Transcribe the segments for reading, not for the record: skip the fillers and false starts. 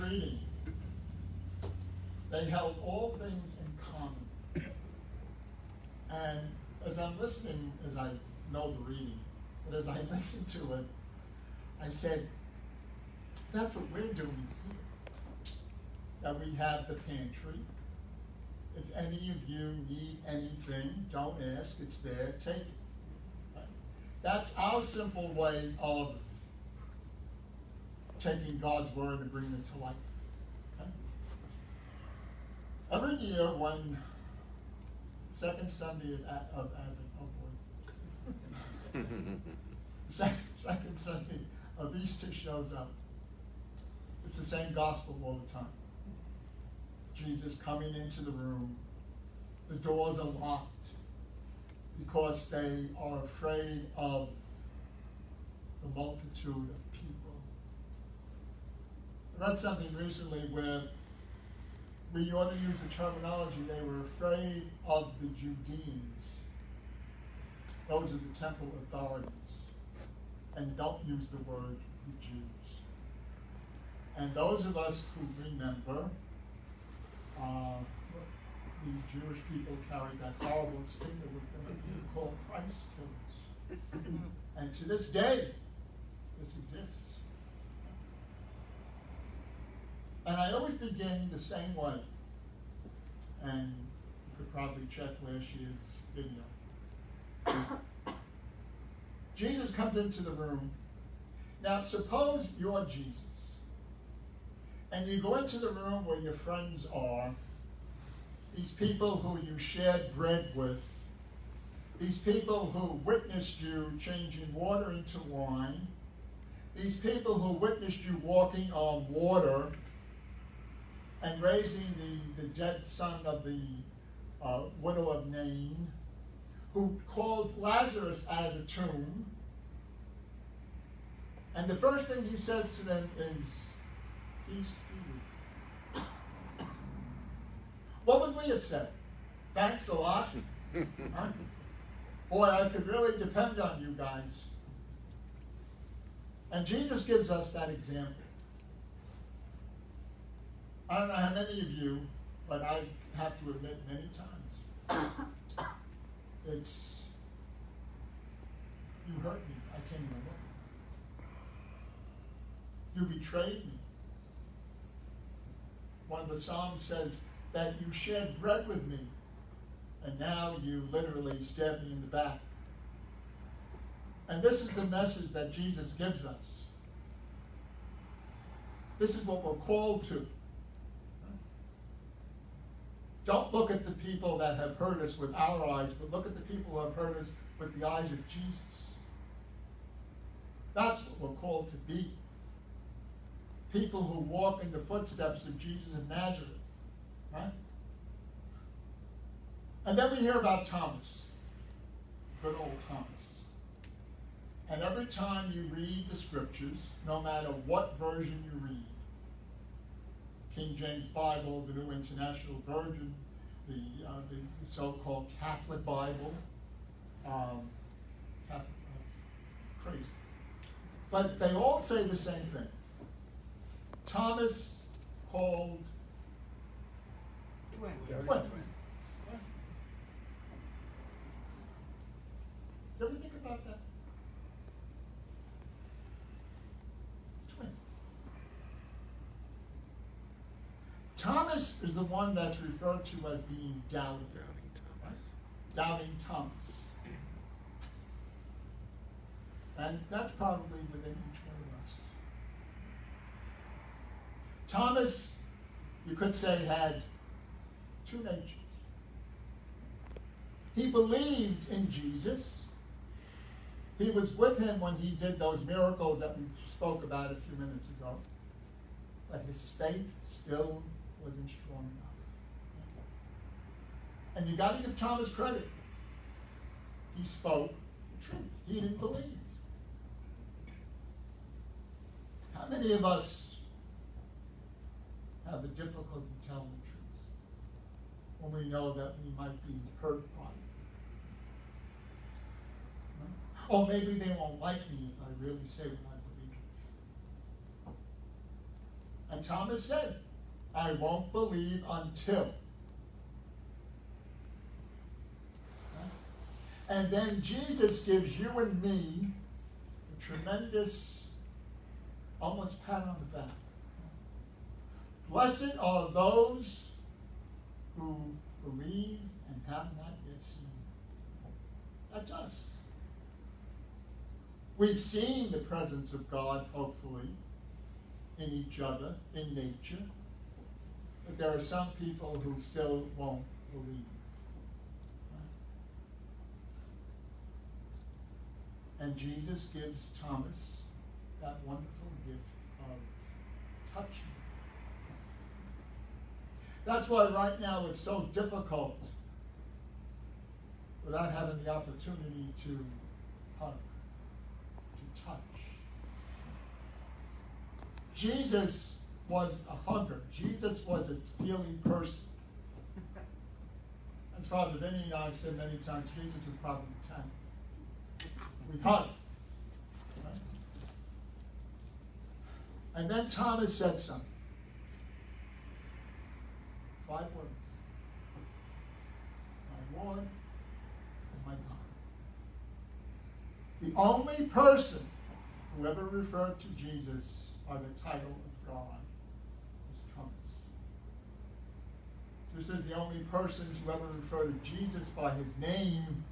reading, they held all things in common. And as I'm listening, as I know the reading, but as I listened to it, I said, that's what we're doing here. That we have the pantry. If any of you need anything, don't ask, it's there, take it. Right? That's our simple way of taking God's word and bringing it to life. Okay? Every year when second Sunday of Advent, oh boy. second Sunday of Easter shows up, it's the same gospel all the time. Jesus coming into the room, the doors are locked because they are afraid of the multitude of people. I read something recently where we ought to use the terminology, they were afraid of the Judeans. Those are the temple authorities. And don't use the word the Jews. And those of us who remember, the Jewish people carried that horrible stigma with them of being called Christ killers. And to this day, this exists. And I always begin the same way. And you could probably check where she is video. Jesus comes into the room. Now, suppose you're Jesus. And you go into the room where your friends are, these people who you shared bread with, these people who witnessed you changing water into wine, these people who witnessed you walking on water and raising the dead son of the widow of Nain, who called Lazarus out of the tomb. And the first thing he says to them is, peace be with you. What would we have said? Thanks a lot. Huh? Boy, I could really depend on you guys. And Jesus gives us that example. I don't know how many of you, but I have to admit many times, it's, you hurt me, I can't even look. You betrayed me. One of the Psalms says that you shared bread with me, and now you literally stab me in the back. And this is the message that Jesus gives us. This is what we're called to. Don't look at the people that have hurt us with our eyes, but look at the people who have hurt us with the eyes of Jesus. That's what we're called to be. People who walk in the footsteps of Jesus of Nazareth. Right? And then we hear about Thomas. Good old Thomas. And every time you read the scriptures, no matter what version you read, King James Bible, the New International Version, the so-called Catholic Bible, crazy. But they all say the same thing. Thomas called twin. Did you ever think about that? Twin. Thomas is the one that's referred to as being doubting. Doubting Thomas. And that's probably within each one of us. Thomas, you could say, had two natures. He believed in Jesus. He was with him when he did those miracles that we spoke about a few minutes ago. But his faith still wasn't strong enough. And you got to give Thomas credit. He spoke the truth. He didn't believe. How many of us have the difficulty telling the truth when we know that we might be hurt by it? Or maybe they won't like me if I really say what I believe. And Thomas said, I won't believe until. And then Jesus gives you and me a tremendous, almost pat on the back. Blessed are those who believe and have not yet seen. That's us. We've seen the presence of God, hopefully, in each other, in nature. But there are some people who still won't believe. And Jesus gives Thomas that wonderful gift of touching. That's why right now it's so difficult without having the opportunity to hug, to touch. Jesus was a hugger. Jesus was a feeling person. As Father Vinny and I have said many times, Jesus was probably 10. We hug. Right? And then Thomas said something. 5 words. My Lord and my God. The only person who ever referred to Jesus by the title of God was Thomas. Just as the only person to ever refer to Jesus by his name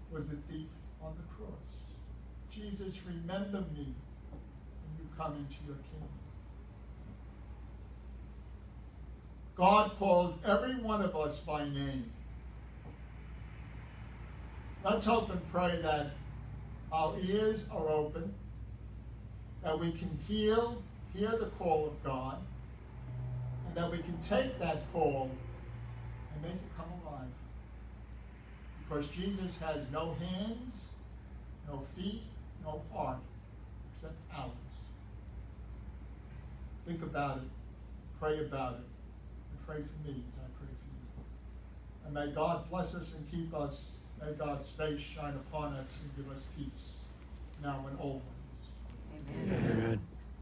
was the thief on the cross. Jesus, remember me when you come into your kingdom. God calls every one of us by name. Let's hope and pray that our ears are open, that we can hear the call of God, and that we can take that call and make it come alive. Because Jesus has no hands, no feet, no heart, except ours. Think about it, pray about it, and pray for me as I pray for you. And may God bless us and keep us. May God's face shine upon us and give us peace, now and always. Amen. Amen.